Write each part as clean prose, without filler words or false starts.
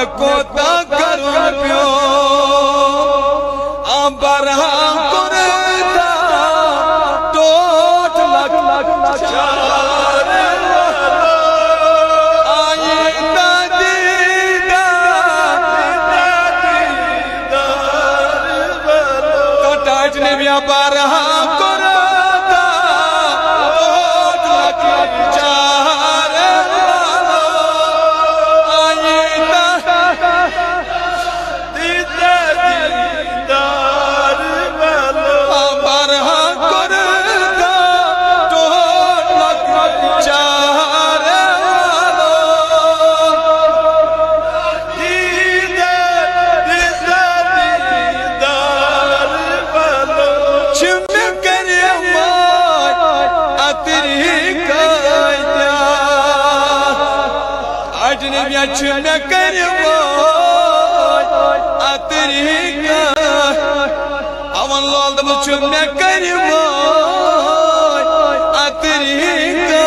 मैं कोता करूं प्यो बरहा कुरता टोट लग चार आई तो टाइट ने भी बरहा कुरता टोट लग चार आई मैं करवो अतरीका अवन लाल दबुच मैं करवो अतरीका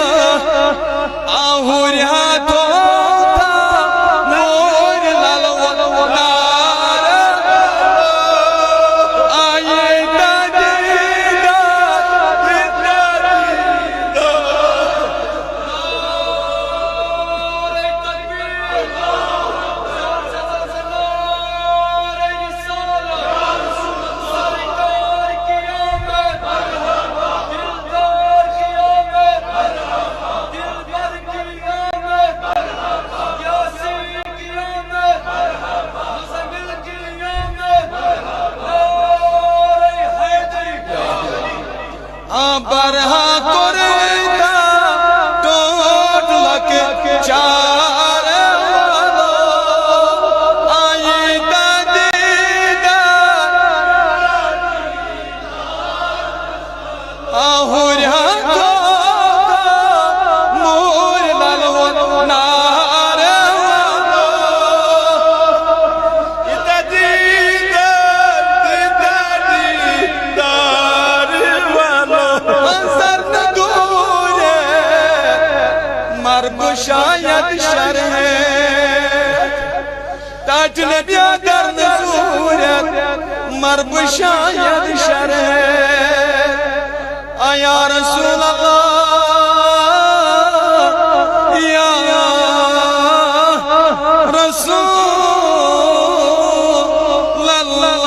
आहुर हाथो मोर लाल नार आये बरहा कुरता टोट लग चार आई आहुर मोर लाल नार मर्ब शायद शर है ताज ने ब्यादर सूरत मर्ब शायद शर है आया रसूल अल्लाह या रसूल अल्लाह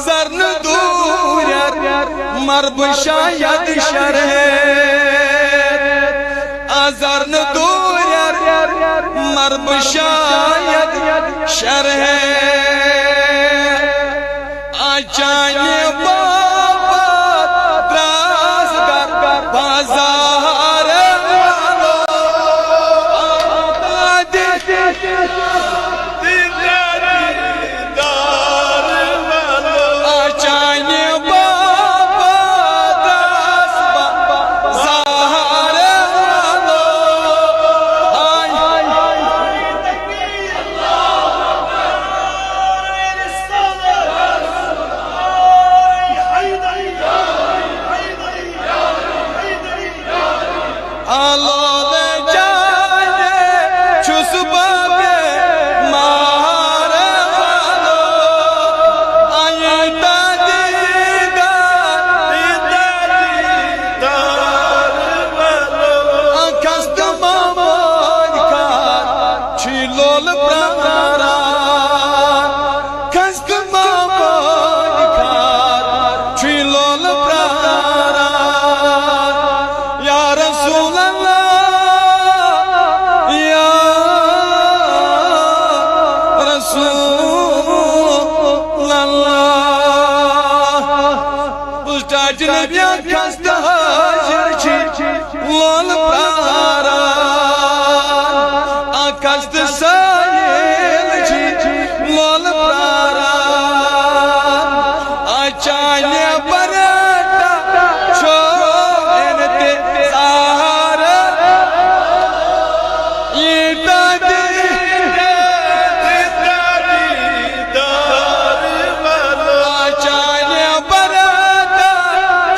जरन दूर मर्ब शायद शर है जरन दूर मर्ब शायद शर है आचार्य बाबा त्रास कर बाजार आचार्य बाबा त्रास बाजार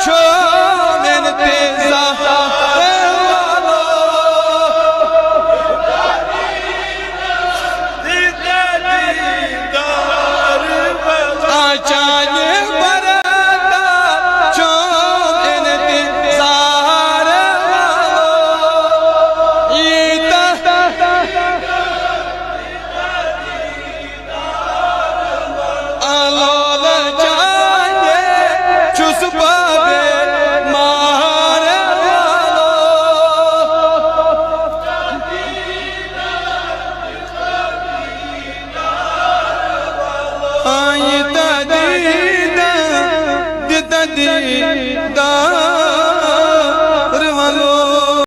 छोड़ चाने बरता चौक इंतजार वालो